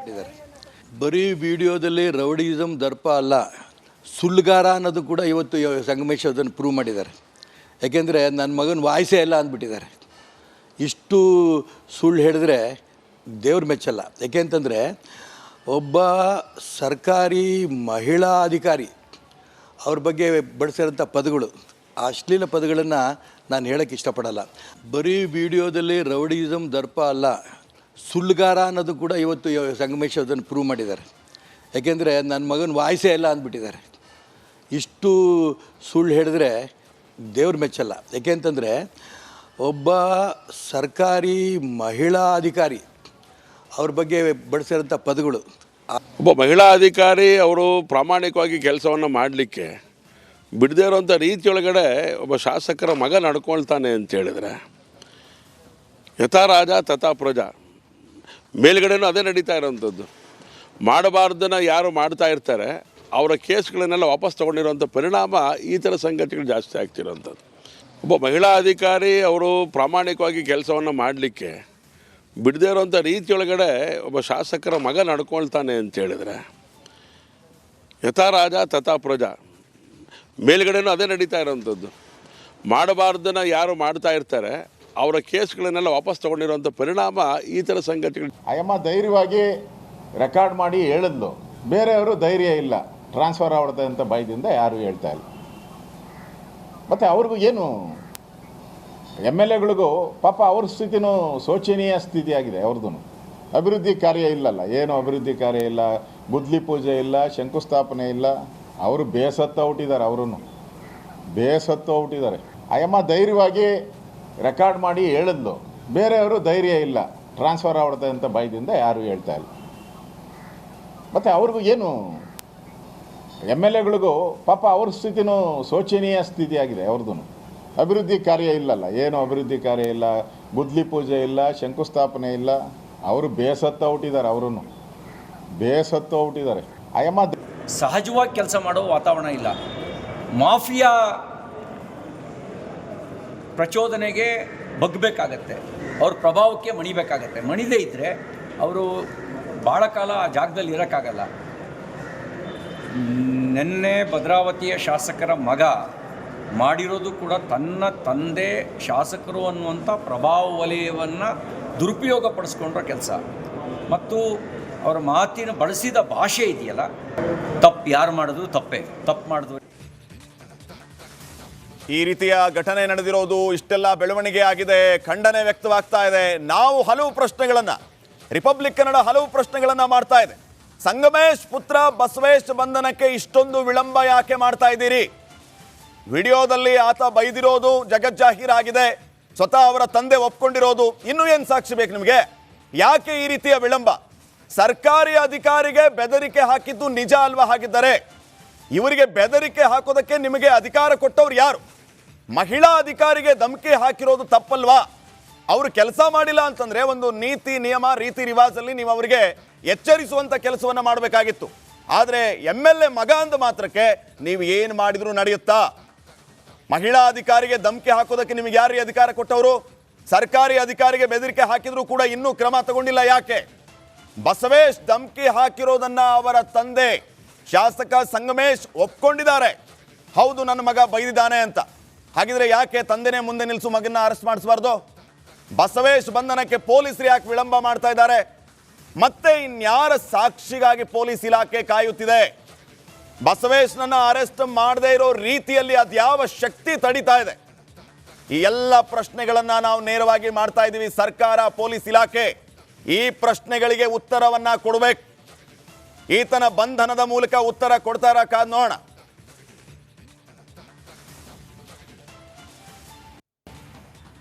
ಇದ್ದಾರೆ. ಬರೀ ವಿಡಿಯೋದಲ್ಲಿ ರೌಡಿಸಮ್ ದರ್ಪ ಅಲ್ಲ, ಸುಳ್ಳುಗಾರ ಅನ್ನೋದು ಕೂಡ ಇವತ್ತು ಸಂಗಮೇಶ್ ಅದನ್ನು ಪ್ರೂವ್ ಮಾಡಿದ್ದಾರೆ. ಯಾಕೆಂದರೆ ನನ್ನ ಮಗನ ವಾಯ್ಸೇ ಇಲ್ಲ ಅಂದ್ಬಿಟ್ಟಿದ್ದಾರೆ. ಇಷ್ಟು ಸುಳ್ಳು ಹೇಳಿದ್ರೆ ದೇವ್ರ ಮೆಚ್ಚಲ್ಲ. ಯಾಕೆಂತಂದರೆ ಒಬ್ಬ ಸರ್ಕಾರಿ ಮಹಿಳಾ ಅಧಿಕಾರಿ ಅವ್ರ ಬಗ್ಗೆ ಬಳಸಿರೋಂಥ ಪದಗಳು, ಆ ಅಶ್ಲೀಲ ಪದಗಳನ್ನು ನಾನು ಹೇಳೋಕ್ಕೆ ಇಷ್ಟಪಡಲ್ಲ. ಬರೀ ವಿಡಿಯೋದಲ್ಲಿ ರೌಡಿಸಮ್ ದರ್ಪ ಅಲ್ಲ, ಸುಳ್ಳುಗಾರ ಅನ್ನೋದು ಕೂಡ ಇವತ್ತು ಸಂಗಮೇಶ್ ಅದನ್ನು ಪ್ರೂವ್ ಮಾಡಿದ್ದಾರೆ. ಯಾಕೆಂದರೆ ನನ್ನ ಮಗನ ವಾಯ್ಸೇ ಇಲ್ಲ ಅಂದ್ಬಿಟ್ಟಿದ್ದಾರೆ. ಇಷ್ಟು ಸುಳ್ಳು ಹೇಳಿದ್ರೆ ದೇವ್ರ ಮೆಚ್ಚಲ್ಲ. ಯಾಕೆಂತಂದರೆ ಒಬ್ಬ ಸರ್ಕಾರಿ ಮಹಿಳಾ ಅಧಿಕಾರಿ ಅವ್ರ ಬಗ್ಗೆ ಬಳಸಿರೋಂಥ ಪದಗಳು, ಒಬ್ಬ ಮಹಿಳಾ ಅಧಿಕಾರಿ ಅವರು ಪ್ರಾಮಾಣಿಕವಾಗಿ ಕೆಲಸವನ್ನು ಮಾಡಲಿಕ್ಕೆ ಬಿಡದೇ ಇರೋಂಥ ರೀತಿಯೊಳಗಡೆ ಒಬ್ಬ ಶಾಸಕರ ಮಗ ನಡ್ಕೊಳ್ತಾನೆ ಅಂತ ಹೇಳಿದರೆ, ಯಥಾ ರಾಜ ತಥಾ ಪ್ರಜಾ, ಮೇಲ್ಗಡೆನೂ ಅದೇ ನಡೀತಾ ಇರೋವಂಥದ್ದು. ಮಾಡಬಾರ್ದನ್ನು ಯಾರು ಮಾಡ್ತಾ ಇರ್ತಾರೆ ಅವರ ಕೇಸ್ಗಳನ್ನೆಲ್ಲ ವಾಪಸ್ ತೊಗೊಂಡಿರೋಂಥ ಪರಿಣಾಮ ಈ ಥರ ಸಂಗತಿಗಳು ಜಾಸ್ತಿ ಆಗ್ತಿರೋವಂಥದ್ದು. ಒಬ್ಬ ಮಹಿಳಾ ಅಧಿಕಾರಿ ಅವರು ಪ್ರಾಮಾಣಿಕವಾಗಿ ಕೆಲಸವನ್ನು ಮಾಡಲಿಕ್ಕೆ ಬಿಡದೇ ಇರೋಂಥ ರೀತಿಯೊಳಗಡೆ ಒಬ್ಬ ಶಾಸಕರ ಮಗ ನಡ್ಕೊಳ್ತಾನೆ ಅಂತ ಹೇಳಿದರೆ, ಯಥಾ ರಾಜ ತಥಾ ಪ್ರಜಾ, ಮೇಲ್ಗಡೆನೂ ಅದೇ ನಡೀತಾ ಇರೋವಂಥದ್ದು. ಮಾಡಬಾರ್ದನ್ನು ಯಾರು ಮಾಡ್ತಾ ಇರ್ತಾರೆ ಅವರ ಕೇಸ್ಗಳನ್ನೆಲ್ಲ ವಾಪಸ್ ತೊಗೊಂಡಿರೋಂಥ ಪರಿಣಾಮ ಈ ಥರ ಸಂಗತಿಗಳು. ಅಯ್ಯಮ್ಮ ಧೈರ್ಯವಾಗಿ ರೆಕಾರ್ಡ್ ಮಾಡಿ ಹೇಳಿದ್ಲು, ಬೇರೆಯವರು ಧೈರ್ಯ ಇಲ್ಲ, ಟ್ರಾನ್ಸ್ಫರ್ ಆಗ್ಬಿಡುತ್ತೆ ಅಂತ ಭಯದಿಂದ ಯಾರು ಹೇಳ್ತಾ ಇಲ್ಲ. ಮತ್ತು ಅವ್ರಿಗೂ ಏನು ಎಮ್ ಎಲ್ ಎಗಳಿಗೂ ಪಾಪ ಅವ್ರ ಸ್ಥಿತಿನೂ ಶೋಚನೀಯ ಸ್ಥಿತಿಯಾಗಿದೆ. ಅವ್ರದ್ದು ಅಭಿವೃದ್ಧಿ ಕಾರ್ಯ ಇಲ್ಲಲ್ಲ, ಏನು ಅಭಿವೃದ್ಧಿ ಕಾರ್ಯ ಇಲ್ಲ, ಗುದ್ಲಿ ಪೂಜೆ ಇಲ್ಲ, ಶಂಕುಸ್ಥಾಪನೆ ಇಲ್ಲ. ಅವರು ಬೇಸತ್ತು ಹುಟ್ಟಿದ್ದಾರೆ, ಅವರೂ ಬೇಸತ್ತು ಹುಟ್ಟಿದ್ದಾರೆ. ಅಯ್ಯಮ್ಮ ಧೈರ್ಯವಾಗಿ ರೆಕಾರ್ಡ್ ಮಾಡಿ ಹೇಳಿದ್ಲು, ಬೇರೆಯವರು ಧೈರ್ಯ ಇಲ್ಲ, ಟ್ರಾನ್ಸ್ಫರ್ ಆಗ್ಬಿಡುತ್ತೆ ಅಂತ ಭಯದಿಂದ ಯಾರು ಹೇಳ್ತಾ ಇಲ್ಲ. ಮತ್ತು ಅವ್ರಿಗೂ ಏನು ಎಮ್ ಎಲ್ ಎಗಳಿಗೂ ಪಾಪ ಅವ್ರ ಸ್ಥಿತಿನೂ ಶೋಚನೀಯ ಸ್ಥಿತಿಯಾಗಿದೆ. ಅವ್ರದ್ದು ಅಭಿವೃದ್ಧಿ ಕಾರ್ಯ ಇಲ್ಲಲ್ಲ, ಏನು ಅಭಿವೃದ್ಧಿ ಕಾರ್ಯ ಇಲ್ಲ, ಗುದ್ಲಿ ಪೂಜೆ ಇಲ್ಲ, ಶಂಕುಸ್ಥಾಪನೆ ಇಲ್ಲ. ಅವರು ಬೇಸತ್ತು ಹುಟ್ಟಿದ್ದಾರೆ, ಅವರೂ ಬೇಸತ್ತು ಹುಟ್ಟಿದ್ದಾರೆ. ಅಯ್ಯಮ್ಮ ಸಹಜವಾಗಿ ಕೆಲಸ ಮಾಡೋ ವಾತಾವರಣ ಇಲ್ಲ. ಮಾಫಿಯಾ ಪ್ರಚೋದನೆಗೆ ಬಗ್ಗಬೇಕಾಗತ್ತೆ, ಅವ್ರ ಪ್ರಭಾವಕ್ಕೆ ಮಣಿಬೇಕಾಗತ್ತೆ. ಮಣಿದೇ ಇದ್ದರೆ ಅವರು ಭಾಳ ಕಾಲ ಆ ಜಾಗದಲ್ಲಿ ಇರೋಕ್ಕಾಗಲ್ಲ. ನಿನ್ನೆ ಭದ್ರಾವತಿಯ ಶಾಸಕರ ಮಗ ಮಾಡಿರೋದು ಕೂಡ ತನ್ನ ತಂದೆ ಶಾಸಕರು ಅನ್ನುವಂಥ ಪ್ರಭಾವ ವಲಯವನ್ನು ದುರುಪಯೋಗ ಪಡಿಸ್ಕೊಂಡ್ರ ಕೆಲಸ. ಮತ್ತು ಅವರ ಮಾತಿನ ಬಳಸಿದ ಭಾಷೆ ಇದೆಯಲ್ಲ, ತಪ್ಪು ಯಾರು ಮಾಡಿದ್ರು ತಪ್ಪೇ, ತಪ್ಪು ಮಾಡಿದ್ರು. ಈ ರೀತಿಯ ಘಟನೆ ನಡೆದಿರೋದು, ಇಷ್ಟೆಲ್ಲ ಬೆಳವಣಿಗೆ ಆಗಿದೆ, ಖಂಡನೆ ವ್ಯಕ್ತವಾಗ್ತಾ ಇದೆ. ನಾವು ಹಲವು ಪ್ರಶ್ನೆಗಳನ್ನು, ರಿಪಬ್ಲಿಕ್ ಕನ್ನಡ ಹಲವು ಪ್ರಶ್ನೆಗಳನ್ನು ಮಾಡ್ತಾ ಇದೆ. ಸಂಗಮೇಶ್ ಪುತ್ರ ಬಸವೇಶ್ ಬಂಧನಕ್ಕೆ ಇಷ್ಟೊಂದು ವಿಳಂಬ ಯಾಕೆ ಮಾಡ್ತಾ ಇದ್ದೀರಿ? ವಿಡಿಯೋದಲ್ಲಿ ಆತ ಬೈದಿರೋದು ಜಗಜ್ಜಾಹೀರಾಗಿದೆ, ಸ್ವತಃ ಅವರ ತಂದೆ ಒಪ್ಕೊಂಡಿರೋದು, ಇನ್ನೂ ಏನು ಸಾಕ್ಷಿ ಬೇಕು ನಿಮಗೆ? ಯಾಕೆ ಈ ರೀತಿಯ ವಿಳಂಬ? ಸರ್ಕಾರಿ ಅಧಿಕಾರಿಗೆ ಬೆದರಿಕೆ ಹಾಕಿದ್ದು ನಿಜ ಅಲ್ವಾ? ಹಾಗಿದ್ದರೆ ಇವರಿಗೆ ಬೆದರಿಕೆ ಹಾಕೋದಕ್ಕೆ ನಿಮಗೆ ಅಧಿಕಾರ ಕೊಟ್ಟವ್ರು ಯಾರು? ಮಹಿಳಾ ಅಧಿಕಾರಿಗೆ ಧಮಕಿ ಹಾಕಿರೋದು ತಪ್ಪಲ್ವಾ? ಅವರು ಕೆಲಸ ಮಾಡಿಲ್ಲ ಅಂತಂದ್ರೆ ಒಂದು ನೀತಿ ನಿಯಮ ರೀತಿ ರಿವಾಜಲ್ಲಿ ನೀವು ಅವರಿಗೆ ಎಚ್ಚರಿಸುವಂಥ ಕೆಲಸವನ್ನು ಮಾಡಬೇಕಾಗಿತ್ತು. ಆದರೆ ಎಮ್ ಎಲ್ ಎ ಮಗ ಅಂದ ಮಾತ್ರಕ್ಕೆ ನೀವು ಏನು ಮಾಡಿದ್ರು ನಡೆಯುತ್ತಾ? ಮಹಿಳಾ ಅಧಿಕಾರಿಗೆ ಧಮಕಿ ಹಾಕೋದಕ್ಕೆ ನಿಮಗೆ ಯಾರು ಅಧಿಕಾರ ಕೊಟ್ಟವರು? ಸರ್ಕಾರಿ ಅಧಿಕಾರಿಗೆ ಬೆದರಿಕೆ ಹಾಕಿದ್ರು ಕೂಡ ಇನ್ನೂ ಕ್ರಮ ತಗೊಂಡಿಲ್ಲ. ಯಾಕೆ? ಬಸವೇಶ್ ಧಮಕಿ ಹಾಕಿರೋದನ್ನ ಅವರ ತಂದೆ ಶಾಸಕ ಸಂಗಮೇಶ್ ಒಪ್ಕೊಂಡಿದ್ದಾರೆ. ಹೌದು, ನನ್ನ ಮಗ ಬೈದಿದ್ದಾನೆ ಅಂತ. ಹಾಗಿದ್ರೆ ಯಾಕೆ ತಂದೆನೇ ಮುಂದೆ ನಿಲ್ಲಿಸು ಮಗನ ಅರೆಸ್ಟ್ ಮಾಡಿಸಬಾರ್ದು? ಬಸವೇಶ್ ಬಂಧನಕ್ಕೆ ಪೊಲೀಸರು ಯಾಕೆ ವಿಳಂಬ ಮಾಡ್ತಾ ಇದ್ದಾರೆ? ಮತ್ತೆ ಇನ್ಯಾರ ಸಾಕ್ಷಿಗಾಗಿ ಪೊಲೀಸ್ ಇಲಾಖೆ ಕಾಯುತ್ತಿದೆ? ಬಸವೇಶ್ನನ್ನ ಅರೆಸ್ಟ್ ಮಾಡದೇ ಇರೋ ರೀತಿಯಲ್ಲಿ ಅದ್ಯಾವ ಶಕ್ತಿ ತಡೀತಾ ಇದೆ? ಈ ಎಲ್ಲ ಪ್ರಶ್ನೆಗಳನ್ನ ನಾವು ನೇರವಾಗಿ ಮಾಡ್ತಾ ಇದ್ದೀವಿ. ಸರ್ಕಾರ, ಪೊಲೀಸ್ ಇಲಾಖೆ ಈ ಪ್ರಶ್ನೆಗಳಿಗೆ ಉತ್ತರವನ್ನ ಕೊಡಬೇಕು. ಈತನ ಬಂಧನದ ಮೂಲಕ ಉತ್ತರ ಕೊಡ್ತಾರ ಕಾದ್ ನೋಡೋಣ.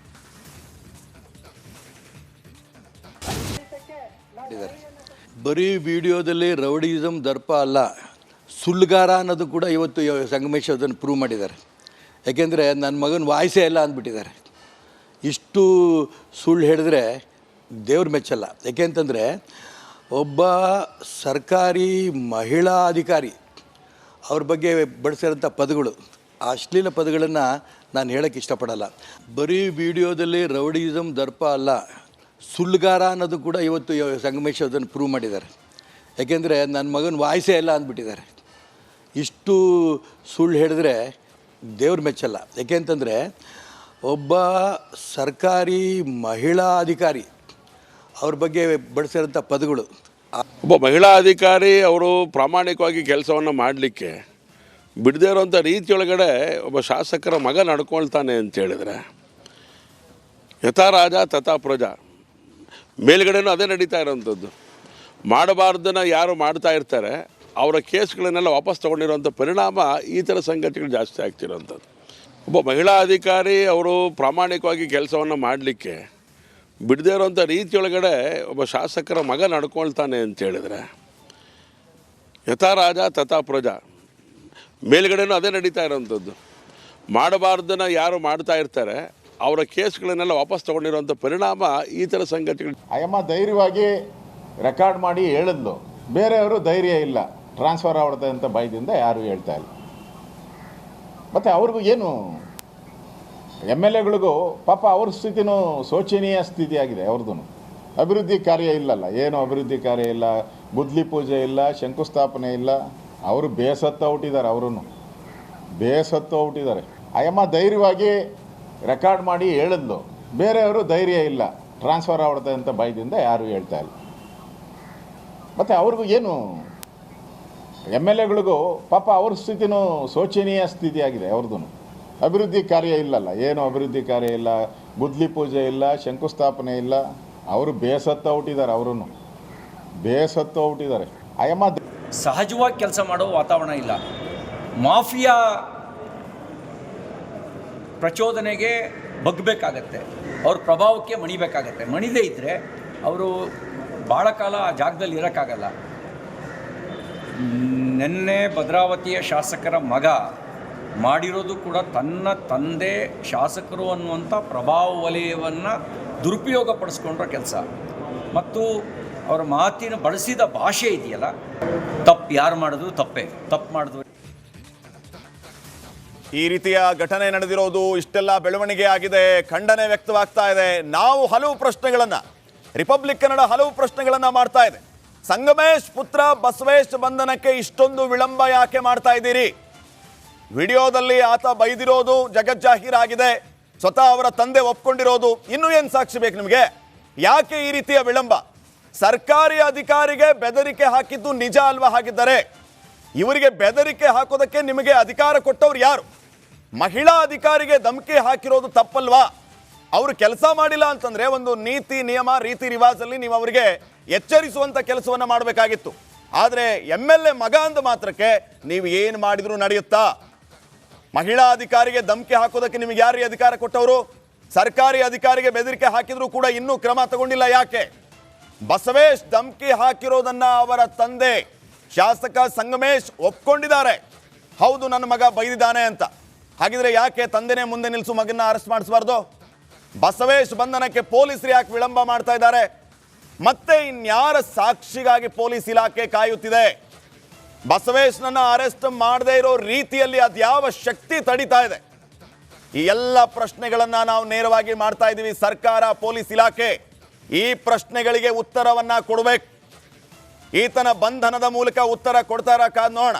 ಬರೀ ವಿಡಿಯೋದಲ್ಲಿ ರೌಡಿಸಮ್ ದರ್ಪ ಅಲ್ಲ, ಸುಳ್ಳುಗಾರ ಅನ್ನೋದು ಕೂಡ ಇವತ್ತು ಸಂಗಮೇಶ್ ಅದನ್ನು ಪ್ರೂವ್ ಮಾಡಿದ್ದಾರೆ. ಯಾಕೆಂದರೆ ನನ್ನ ಮಗನ ವಾಯ್ಸೇ ಇಲ್ಲ ಅಂದ್ಬಿಟ್ಟಿದ್ದಾರೆ. ಇಷ್ಟು ಸುಳ್ಳು ಹೇಳಿದ್ರೆ ದೇವ್ರ ಮೆಚ್ಚಲ್ಲ. ಯಾಕೆಂತಂದರೆ ಒಬ್ಬ ಸರ್ಕಾರಿ ಮಹಿಳಾ ಅಧಿಕಾರಿ ಅವ್ರ ಬಗ್ಗೆ ಬಳಸಿರೋಂಥ ಪದಗಳು, ಆ ಅಶ್ಲೀಲ ಪದಗಳನ್ನು ನಾನು ಹೇಳೋಕ್ಕೆ ಇಷ್ಟಪಡಲ್ಲ. ಬರೀ ವಿಡಿಯೋದಲ್ಲಿ ರೌಡಿಸಮ್ ದರ್ಪ ಅಲ್ಲ, ಸುಳ್ಳುಗಾರ ಅನ್ನೋದು ಕೂಡ ಇವತ್ತು ಸಂಗಮೇಶ್ ಅದನ್ನು ಪ್ರೂವ್ ಮಾಡಿದ್ದಾರೆ. ಯಾಕೆಂದರೆ ನನ್ನ ಮಗನ ವಾಯ್ಸೇ ಇಲ್ಲ ಅಂದ್ಬಿಟ್ಟಿದ್ದಾರೆ. ಇಷ್ಟು ಸುಳ್ಳು ಹೇಳಿದ್ರೆ ದೇವ್ರ ಮೆಚ್ಚಲ್ಲ. ಯಾಕೆಂತಂದರೆ ಒಬ್ಬ ಸರ್ಕಾರಿ ಮಹಿಳಾ ಅಧಿಕಾರಿ ಅವ್ರ ಬಗ್ಗೆ ಬಳಸಿರೋಂಥ ಪದಗಳು. ಒಬ್ಬ ಮಹಿಳಾ ಅಧಿಕಾರಿ ಅವರು ಪ್ರಾಮಾಣಿಕವಾಗಿ ಕೆಲಸವನ್ನು ಮಾಡಲಿಕ್ಕೆ ಬಿಡದೇ ಇರೋಂಥ ರೀತಿಯೊಳಗಡೆ ಒಬ್ಬ ಶಾಸಕರ ಮಗ ನಡ್ಕೊಳ್ತಾನೆ ಅಂತ ಹೇಳಿದ್ರೆ ಯಥಾ ರಾಜ ತಥಾ ಪ್ರಜಾ, ಮೇಲ್ಗಡೆನೂ ಅದೇ ನಡೀತಾ ಇರೋವಂಥದ್ದು. ಮಾಡಬಾರ್ದನ್ನ ಯಾರು ಮಾಡ್ತಾ ಇರ್ತಾರೆ ಅವರ ಕೇಸ್ಗಳನ್ನೆಲ್ಲ ವಾಪಸ್ ತೊಗೊಂಡಿರೋಂಥ ಪರಿಣಾಮ ಈ ಥರ ಸಂಗತಿಗಳು ಜಾಸ್ತಿ ಆಗ್ತಿರೋವಂಥದ್ದು. ಒಬ್ಬ ಮಹಿಳಾ ಅಧಿಕಾರಿ ಅವರು ಪ್ರಾಮಾಣಿಕವಾಗಿ ಕೆಲಸವನ್ನು ಮಾಡಲಿಕ್ಕೆ ಬಿಡದೇ ಇರೋಂಥ ರೀತಿಯೊಳಗಡೆ ಒಬ್ಬ ಶಾಸಕರ ಮಗ ನಡ್ಕೊಳ್ತಾನೆ ಅಂತ ಹೇಳಿದ್ರೆ ಯಥಾ ರಾಜ ತಥಾ ಪ್ರಜಾ, ಮೇಲ್ಗಡೆನೂ ಅದೇ ನಡೀತಾ ಇರೋವಂಥದ್ದು. ಮಾಡಬಾರ್ದನ್ನ ಯಾರು ಮಾಡ್ತಾ ಇರ್ತಾರೆ ಅವರ ಕೇಸ್ಗಳನ್ನೆಲ್ಲ ವಾಪಸ್ ತೊಗೊಂಡಿರೋಂಥ ಪರಿಣಾಮ ಈ ಥರ ಸಂಗತಿಗಳು. ಅಯ್ಯಮ್ಮ ಧೈರ್ಯವಾಗಿ ರೆಕಾರ್ಡ್ ಮಾಡಿ ಹೇಳಿದ್ಲು, ಬೇರೆಯವರು ಧೈರ್ಯ ಇಲ್ಲ, ಟ್ರಾನ್ಸ್ಫರ್ ಆಗ್ಬಿಡುತ್ತೆ ಅಂತ ಭಯದಿಂದ ಯಾರು ಹೇಳ್ತಾ ಇಲ್ಲ. ಮತ್ತು ಅವ್ರಿಗೂ ಏನು ಎಮ್ ಎಲ್ ಎಗಳಿಗೂ ಪಾಪ ಅವ್ರ ಸ್ಥಿತಿನೂ ಶೋಚನೀಯ ಸ್ಥಿತಿ ಆಗಿದೆ. ಅವ್ರದ್ದು ಅಭಿವೃದ್ಧಿ ಕಾರ್ಯ ಇಲ್ಲಲ್ಲ, ಏನು ಅಭಿವೃದ್ಧಿ ಕಾರ್ಯ ಇಲ್ಲ, ಗುದ್ಲಿ ಪೂಜೆ ಇಲ್ಲ, ಶಂಕುಸ್ಥಾಪನೆ ಇಲ್ಲ. ಅವರು ಬೇಸತ್ತು ಹುಟ್ಟಿದ್ದಾರೆ, ಅವರೂ ಬೇಸತ್ತು ಹುಟ್ಟಿದ್ದಾರೆ. ಅಯ್ಯಮ್ಮ ಧೈರ್ಯವಾಗಿ ರೆಕಾರ್ಡ್ ಮಾಡಿ ಹೇಳಿದ್ಲು, ಬೇರೆಯವರು ಧೈರ್ಯ ಇಲ್ಲ, ಟ್ರಾನ್ಸ್ಫರ್ ಆಗ್ಬಿಡುತ್ತೆ ಅಂತ ಭಯದಿಂದ ಯಾರು ಹೇಳ್ತಾ ಇಲ್ಲ. ಮತ್ತು ಅವ್ರಿಗೂ ಏನು ಎಮ್ ಎಲ್ ಎಗಳಿಗೂ ಪಾಪ ಅವ್ರ ಸ್ಥಿತಿನೂ ಶೋಚನೀಯ ಸ್ಥಿತಿ ಆಗಿದೆ. ಅವ್ರದ್ದು ಅಭಿವೃದ್ಧಿ ಕಾರ್ಯ ಇಲ್ಲಲ್ಲ, ಏನು ಅಭಿವೃದ್ಧಿ ಕಾರ್ಯ ಇಲ್ಲ, ಗುದ್ಲಿ ಪೂಜೆ ಇಲ್ಲ, ಶಂಕುಸ್ಥಾಪನೆ ಇಲ್ಲ. ಅವರು ಬೇಸತ್ತು ಹುಟ್ಟಿದ್ದಾರೆ, ಅವರೂ ಬೇಸತ್ತು ಹುಟ್ಟಿದ್ದಾರೆ. ಅಯ್ಯಮ್ಮ ಸಹಜವಾಗಿ ಕೆಲಸ ಮಾಡೋ ವಾತಾವರಣ ಇಲ್ಲ. ಮಾಫಿಯಾ ಪ್ರಚೋದನೆಗೆ ಬಗ್ಬೇಕಾಗತ್ತೆ, ಅವ್ರ ಪ್ರಭಾವಕ್ಕೆ ಮಣಿಬೇಕಾಗತ್ತೆ. ಮಣಿದೇ ಇದ್ದರೆ ಅವರು ಭಾಳ ಕಾಲ ಆ ಜಾಗದಲ್ಲಿ ಇರೋಕ್ಕಾಗಲ್ಲ. ನಿನ್ನೆ ಭದ್ರಾವತಿಯ ಶಾಸಕರ ಮಗ ಮಾಡಿರೋದು ಕೂಡ ತನ್ನ ತಂದೆ ಶಾಸಕರು ಅನ್ನುವಂಥ ಪ್ರಭಾವ ವಲಯವನ್ನು ದುರುಪಯೋಗ ಪಡಿಸ್ಕೊಂಡ್ರ ಕೆಲಸ. ಮತ್ತು ಅವರ ಮಾತಿನ ಬಳಸಿದ ಭಾಷೆ ಇದೆಯಲ್ಲ, ತಪ್ಪು ಯಾರು ಮಾಡಿದ್ರು ತಪ್ಪೇ, ತಪ್ಪು ಮಾಡಿದ್ರು. ಈ ರೀತಿಯ ಘಟನೆ ನಡೆದಿರೋದು, ಇಷ್ಟೆಲ್ಲ ಬೆಳವಣಿಗೆ ಆಗಿದೆ, ಖಂಡನೆ ವ್ಯಕ್ತವಾಗ್ತಾ ಇದೆ. ನಾವು ಹಲವು ಪ್ರಶ್ನೆಗಳನ್ನು, ರಿಪಬ್ಲಿಕ್ ಕನ್ನಡ ಹಲವು ಪ್ರಶ್ನೆಗಳನ್ನು ಮಾಡ್ತಾ ಇದೆ. ಸಂಗಮೇಶ್ ಪುತ್ರ ಬಸವೇಶ್ ಬಂಧನಕ್ಕೆ ಇಷ್ಟೊಂದು ವಿಳಂಬ ಯಾಕೆ ಮಾಡ್ತಾ ಇದ್ದೀರಿ? ವಿಡಿಯೋದಲ್ಲಿ ಆತ ಬೈದಿರೋದು ಜಗಜ್ಜಾಹೀರಾಗಿದೆ, ಸ್ವತಃ ಅವರ ತಂದೆ ಒಪ್ಕೊಂಡಿರೋದು. ಇನ್ನೂ ಏನು ಸಾಕ್ಷಿ ಬೇಕು ನಿಮಗೆ? ಯಾಕೆ ಈ ರೀತಿಯ ವಿಳಂಬ? ಸರ್ಕಾರಿ ಅಧಿಕಾರಿಗೆ ಬೆದರಿಕೆ ಹಾಕಿದ್ದು ನಿಜ ಅಲ್ವಾ? ಹಾಗಿದ್ದರೆ ಇವರಿಗೆ ಬೆದರಿಕೆ ಹಾಕೋದಕ್ಕೆ ನಿಮಗೆ ಅಧಿಕಾರ ಕೊಟ್ಟವ್ರು ಯಾರು? ಮಹಿಳಾ ಅಧಿಕಾರಿಗೆ ಧಮಕಿ ಹಾಕಿರೋದು ತಪ್ಪಲ್ವಾ? ಅವರು ಕೆಲಸ ಮಾಡಿಲ್ಲ ಅಂತಂದ್ರೆ ಒಂದು ನೀತಿ ನಿಯಮ ರೀತಿ ರಿವಾಜಲ್ಲಿ ನೀವು ಅವರಿಗೆ ಎಚ್ಚರಿಸುವಂತ ಕೆಲಸವನ್ನ ಮಾಡಬೇಕಾಗಿತ್ತು. ಆದರೆ MLA ಮಗ ಅಂದ ಮಾತ್ರಕ್ಕೆ ನೀವು ಏನು ಮಾಡಿದ್ರು ನಡೆಯುತ್ತಾ? ಮಹಿಳಾ ಅಧಿಕಾರಿಗೆ ಧಮಕಿ ಹಾಕೋದಕ್ಕೆ ನಿಮಗೆ ಯಾರು ಅಧಿಕಾರ ಕೊಟ್ಟವರು? ಸರ್ಕಾರಿ ಅಧಿಕಾರಿಗೆ ಬೆದರಿಕೆ ಹಾಕಿದ್ರು ಕೂಡ ಇನ್ನೂ ಕ್ರಮ ತಗೊಂಡಿಲ್ಲ. ಯಾಕೆ? ಬಸವೇಶ್ ಧಮಕಿ ಹಾಕಿರೋದನ್ನ ಅವರ ತಂದೆ ಶಾಸಕ ಸಂಗಮೇಶ್ ಒಪ್ಕೊಂಡಿದ್ದಾರೆ. ಹೌದು, ನನ್ನ ಮಗ ಬೈದಿದ್ದಾನೆ ಅಂತ. ಹಾಗಿದ್ರೆ ಯಾಕೆ ತಂದೆನೇ ಮುಂದೆ ನಿಲ್ಲಿಸು ಮಗನ ಅರೆಸ್ಟ್ ಮಾಡಿಸಬಾರ್ದು? ಬಸವೇಶ್ ಬಂಧನಕ್ಕೆ ಪೊಲೀಸರು ಯಾಕೆ ವಿಳಂಬ ಮಾಡ್ತಾ ಇದ್ದಾರೆ? ಮತ್ತೆ ಇನ್ಯಾರ ಸಾಕ್ಷಿಗಾಗಿ ಪೊಲೀಸ್ ಇಲಾಖೆ ಕಾಯುತ್ತಿದೆ? ಬಸವೇಶ್ನನ್ನ ಅರೆಸ್ಟ್ ಮಾಡದೇ ಇರೋ ರೀತಿಯಲ್ಲಿ ಅದ್ಯಾವ ಶಕ್ತಿ ತಡೀತಾ ಇದೆ? ಈ ಎಲ್ಲ ಪ್ರಶ್ನೆಗಳನ್ನ ನಾವು ನೇರವಾಗಿ ಮಾಡ್ತಾ ಇದ್ದೀವಿ. ಸರ್ಕಾರ, ಪೊಲೀಸ್ ಇಲಾಖೆ ಈ ಪ್ರಶ್ನೆಗಳಿಗೆ ಉತ್ತರವನ್ನ ಕೊಡಬೇಕು. ಈತನ ಬಂಧನದ ಮೂಲಕ ಉತ್ತರ ಕೊಡ್ತಾರ ಕಾದ್ ನೋಡೋಣ.